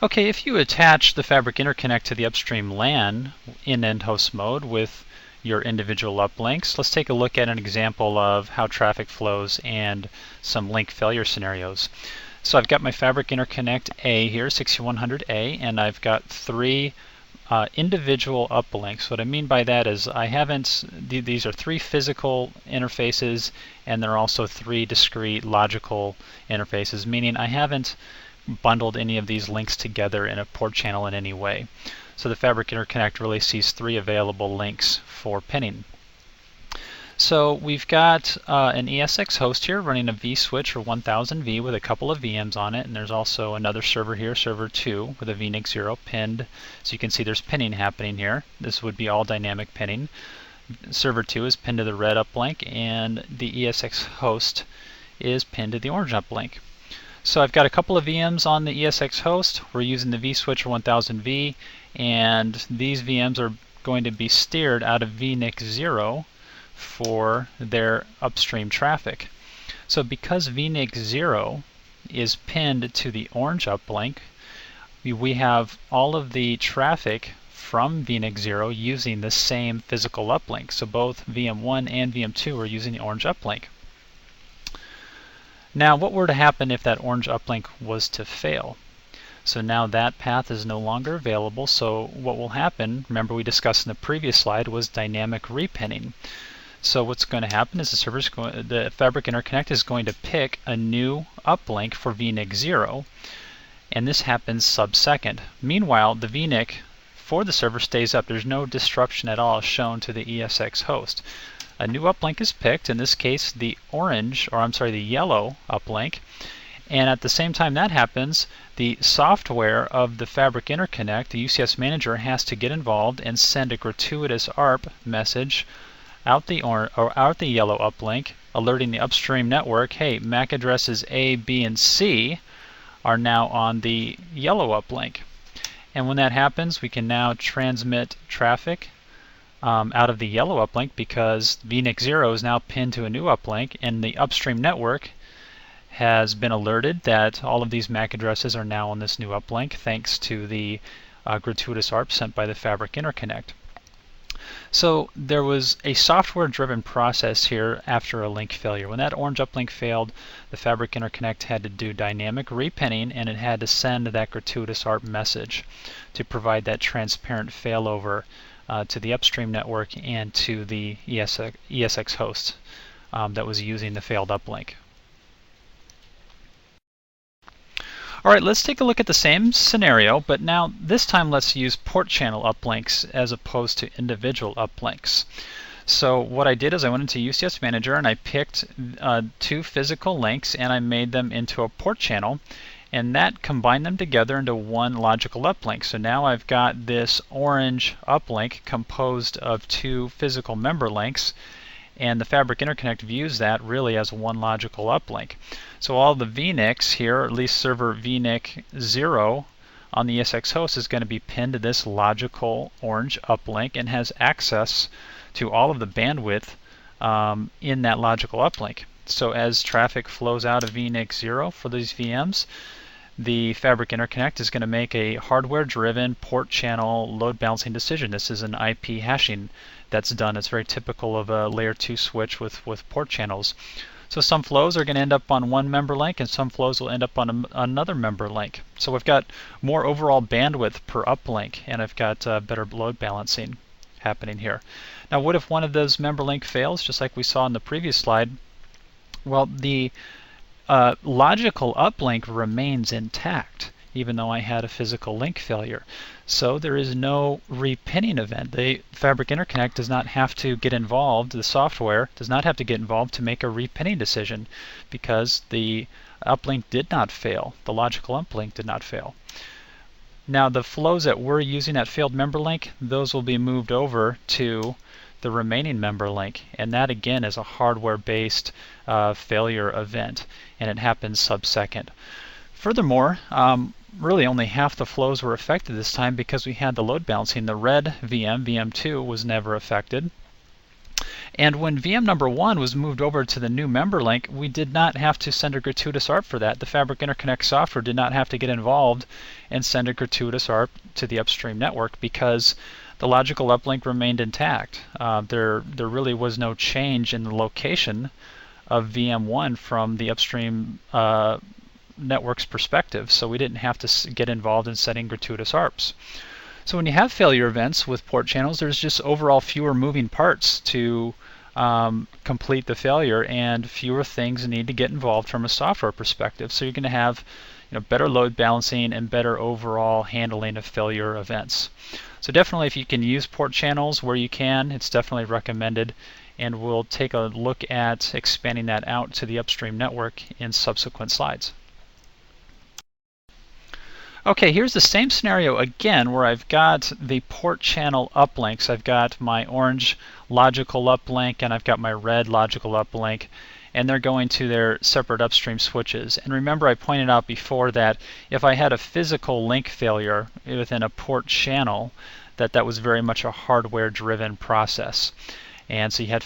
Okay, if you attach the Fabric Interconnect to the Upstream LAN in end host mode with your individual uplinks, let's take a look at an example of how traffic flows and some link failure scenarios. So I've got my Fabric Interconnect A here, 6100A, and I've got three individual uplinks. What I mean by that is these are three physical interfaces, and there are also three discrete logical interfaces, meaning I haven't bundled any of these links together in a port channel in any way. So the Fabric Interconnect really sees three available links for pinning. So we've got an ESX host here running a vSwitch or 1000V with a couple of VMs on it, and there's also another server here, server 2, with a VNIC 0 pinned. So you can see there's pinning happening here. This would be all dynamic pinning. Server 2 is pinned to the red uplink, and the ESX host is pinned to the orange uplink. So I've got a couple of VMs on the ESX host. We're using the vSwitch or 1000V, and these VMs are going to be steered out of VNIC 0 for their upstream traffic. So because VNIC 0 is pinned to the orange uplink, we have all of the traffic from VNIC 0 using the same physical uplink. So both VM1 and VM2 are using the orange uplink. Now, what were to happen if that orange uplink was to fail? So now that path is no longer available, so what will happen, remember we discussed in the previous slide, was dynamic repinning. So what's going to happen is the Fabric Interconnect is going to pick a new uplink for VNIC 0, and this happens sub-second. Meanwhile, the VNIC for the server stays up. There's no disruption at all shown to the ESX host. A new uplink is picked, in this case the yellow uplink, and at the same time that happens, the software of the Fabric Interconnect, the UCS manager, has to get involved and send a gratuitous ARP message out the yellow uplink, alerting the upstream network, hey, MAC addresses A, B, and C are now on the yellow uplink. And when that happens, we can now transmit traffic out of the yellow uplink because VNIC 0 is now pinned to a new uplink, and the upstream network has been alerted that all of these MAC addresses are now on this new uplink thanks to the gratuitous ARP sent by the Fabric Interconnect. So there was a software-driven process here after a link failure. When that orange uplink failed, the Fabric Interconnect had to do dynamic repinning, and it had to send that gratuitous ARP message to provide that transparent failover to the upstream network and to the ESX host that was using the failed uplink. Alright, let's take a look at the same scenario, but now this time let's use port channel uplinks as opposed to individual uplinks. So what I did is I went into UCS Manager and I picked two physical links and I made them into a port channel, and that combined them together into one logical uplink. So now I've got this orange uplink composed of two physical member links, and the Fabric Interconnect views that really as one logical uplink. So all the VNICs here, or at least server VNIC 0 on the ESX host, is going to be pinned to this logical orange uplink and has access to all of the bandwidth in that logical uplink. So as traffic flows out of VNIC 0 for these VMs, the Fabric Interconnect is going to make a hardware-driven port channel load balancing decision. This is an IP hashing that's done. It's very typical of a layer 2 switch with port channels. So some flows are going to end up on one member link, and some flows will end up on another member link. So we've got more overall bandwidth per uplink, and I've got better load balancing happening here. Now, what if one of those member link fails, just like we saw in the previous slide? Well, the logical uplink remains intact, even though I had a physical link failure. So there is no repinning event. The Fabric Interconnect does not have to get involved, the software does not have to get involved to make a repinning decision because the uplink did not fail. The logical uplink did not fail. Now the flows that we're using that failed member link, those will be moved over to the remaining member link, and that again is a hardware-based failure event, and it happens sub-second. Furthermore, really only half the flows were affected this time because we had the load balancing. The red VM, VM2, was never affected. And when VM number 1 was moved over to the new member link, we did not have to send a gratuitous ARP for that. The Fabric Interconnect software did not have to get involved and send a gratuitous ARP to the upstream network because the logical uplink remained intact. There really was no change in the location of VM1 from the upstream network's perspective, so we didn't have to get involved in setting gratuitous ARPs. So when you have failure events with port channels, there's just overall fewer moving parts to complete the failure, and fewer things need to get involved from a software perspective. So you're going to have better load balancing and better overall handling of failure events. So definitely, if you can use port channels where you can, it's definitely recommended, and we'll take a look at expanding that out to the upstream network in subsequent slides. Okay, here's the same scenario again where I've got the port channel uplinks. I've got my orange logical uplink and I've got my red logical uplink, and they're going to their separate upstream switches. And remember, I pointed out before that if I had a physical link failure within a port channel, that was very much a hardware-driven process. And so you had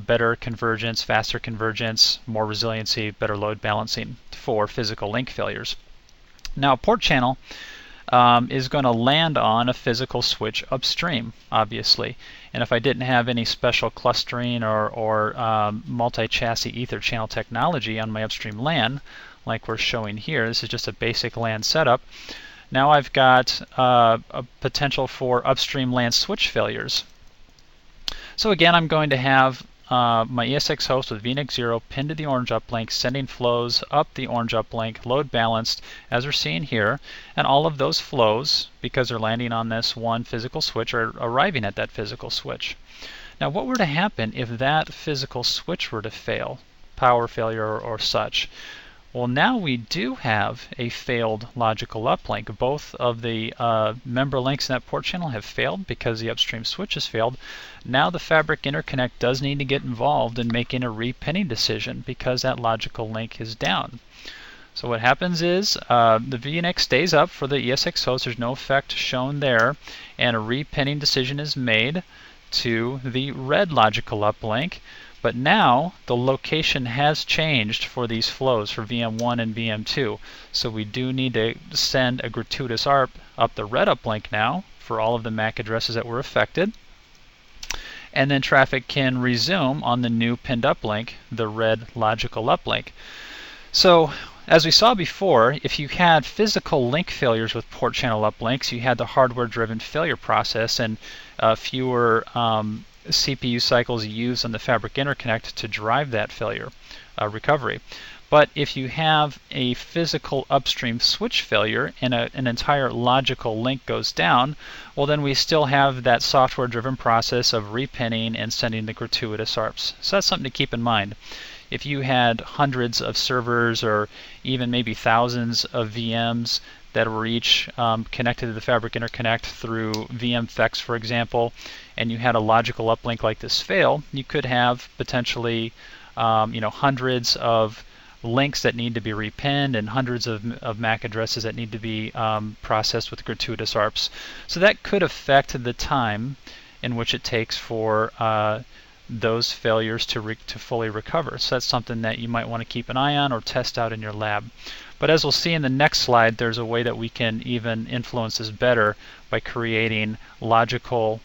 better convergence, faster convergence, more resiliency, better load balancing for physical link failures. Now, a port channel is going to land on a physical switch upstream, obviously. And if I didn't have any special clustering or multi-chassis ether channel technology on my upstream LAN, like we're showing here, this is just a basic LAN setup. Now I've got a potential for upstream LAN switch failures. So again, I'm going to have my ESX host with VNIC 0 pinned to the orange uplink, sending flows up the orange uplink, load balanced, as we're seeing here. And all of those flows, because they're landing on this one physical switch, are arriving at that physical switch. Now, what were to happen if that physical switch were to fail, power failure or such? Well, now we do have a failed logical uplink. Both of the member links in that port channel have failed because the upstream switch has failed. Now the Fabric Interconnect does need to get involved in making a repinning decision because that logical link is down. So what happens is the VNIC stays up for the ESX host. There's no effect shown there, and a repinning decision is made to the red logical uplink. But now the location has changed for these flows for VM1 and VM2. So we do need to send a gratuitous ARP up the red uplink now for all of the MAC addresses that were affected. And then traffic can resume on the new pinned uplink, the red logical uplink. So as we saw before, if you had physical link failures with port channel uplinks, you had the hardware-driven failure process and fewer CPU cycles used on the Fabric Interconnect to drive that failure recovery. But if you have a physical upstream switch failure and an entire logical link goes down, well, then we still have that software-driven process of repinning and sending the gratuitous ARPs. So that's something to keep in mind. If you had hundreds of servers or even maybe thousands of VMs that were each connected to the Fabric Interconnect through VMFX, for example, and you had a logical uplink like this fail, you could have potentially hundreds of links that need to be repinned and hundreds of MAC addresses that need to be processed with gratuitous ARPs. So that could affect the time in which it takes for those failures to fully recover. So that's something that you might want to keep an eye on or test out in your lab. But as we'll see in the next slide, there's a way that we can even influence this better by creating logical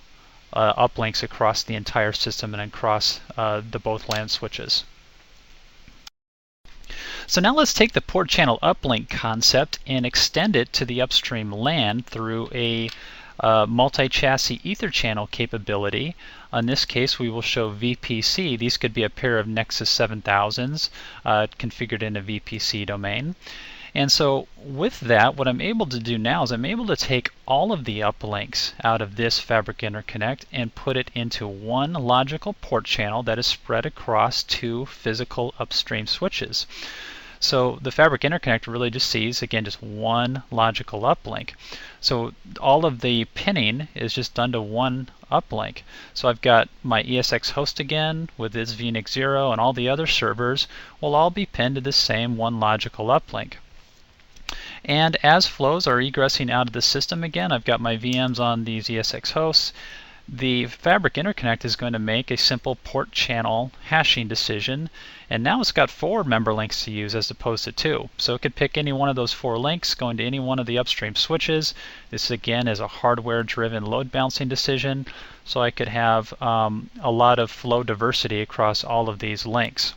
uplinks across the entire system and across the both LAN switches. So now let's take the port channel uplink concept and extend it to the upstream LAN through a multi-chassis ether channel capability. In this case, we will show VPC. These could be a pair of Nexus 7000s configured in a VPC domain. And so with that, what I'm able to do now is I'm able to take all of the uplinks out of this Fabric Interconnect and put it into one logical port channel that is spread across two physical upstream switches. So the Fabric Interconnect really just sees, again, just one logical uplink. So all of the pinning is just done to one uplink. So I've got my ESX host again with its VNIC 0, and all the other servers will all be pinned to the same one logical uplink. And as flows are egressing out of the system again, I've got my VMs on these ESX hosts. the fabric interconnect is going to make a simple port channel hashing decision, and now it's got 4 member links to use as opposed to 2. So it could pick any one of those 4 links, going to any one of the upstream switches. This again is a hardware-driven load balancing decision, so I could have a lot of flow diversity across all of these links.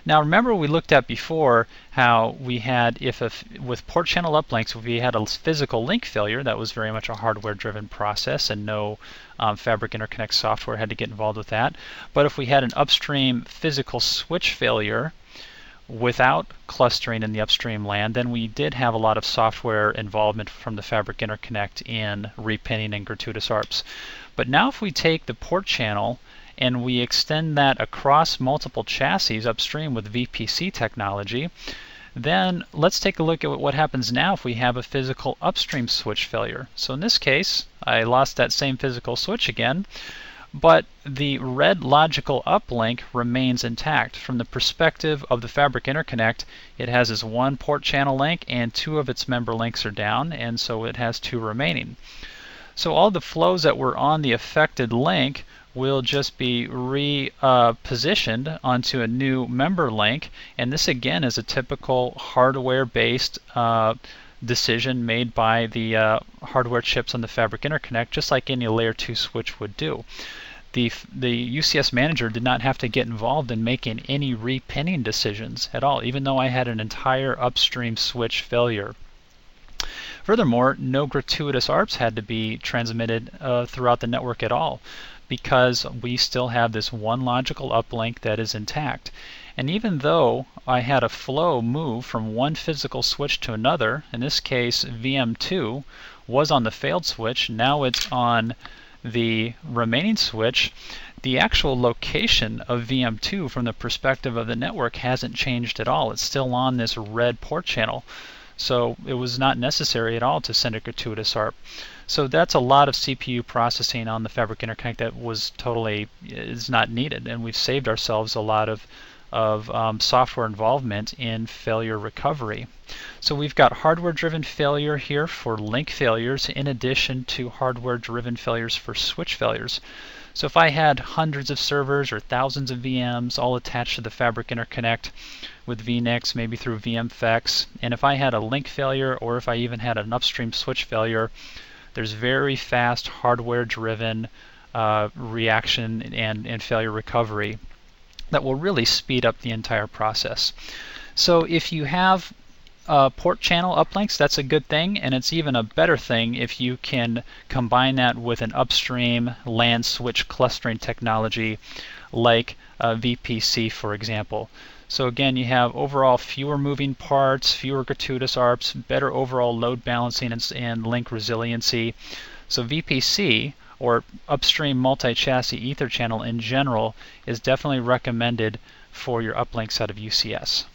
Now remember we looked at before how we had, with port channel uplinks, if we had a physical link failure, that was very much a hardware-driven process and no fabric interconnect software had to get involved with that. But if we had an upstream physical switch failure without clustering in the upstream LAN, then we did have a lot of software involvement from the fabric interconnect in repinning and gratuitous ARPs. But now if we take the port channel and we extend that across multiple chassis upstream with VPC technology, then let's take a look at what happens now if we have a physical upstream switch failure. So in this case, I lost that same physical switch again, but the red logical uplink remains intact. From the perspective of the fabric interconnect, it has this 1 port channel link and 2 of its member links are down, and so it has 2 remaining. So all the flows that were on the affected link will just be repositioned onto a new member link, and this again is a typical hardware-based decision made by the hardware chips on the fabric interconnect, just like any layer 2 switch would do. The UCS manager did not have to get involved in making any repinning decisions at all, even though I had an entire upstream switch failure. Furthermore, no gratuitous ARPs had to be transmitted throughout the network at all, because we still have this 1 logical uplink that is intact. And even though I had a flow move from one physical switch to another, in this case VM2 was on the failed switch, now it's on the remaining switch, the actual location of VM2 from the perspective of the network hasn't changed at all. It's still on this red port channel. So it was not necessary at all to send a gratuitous ARP. So that's a lot of CPU processing on the fabric interconnect that is not needed, and we've saved ourselves a lot of software involvement in failure recovery. So we've got hardware-driven failure here for link failures in addition to hardware-driven failures for switch failures. So if I had hundreds of servers or thousands of VMs all attached to the fabric interconnect with vNICs, maybe through VMFX, and if I had a link failure or if I even had an upstream switch failure, there's very fast hardware-driven reaction and failure recovery that will really speed up the entire process. So if you have port channel uplinks, that's a good thing, and it's even a better thing if you can combine that with an upstream LAN switch clustering technology like VPC, for example. So again, you have overall fewer moving parts, fewer gratuitous ARPs, better overall load balancing and link resiliency. So VPC, or upstream multi-chassis ether channel in general, is definitely recommended for your uplinks out of UCS.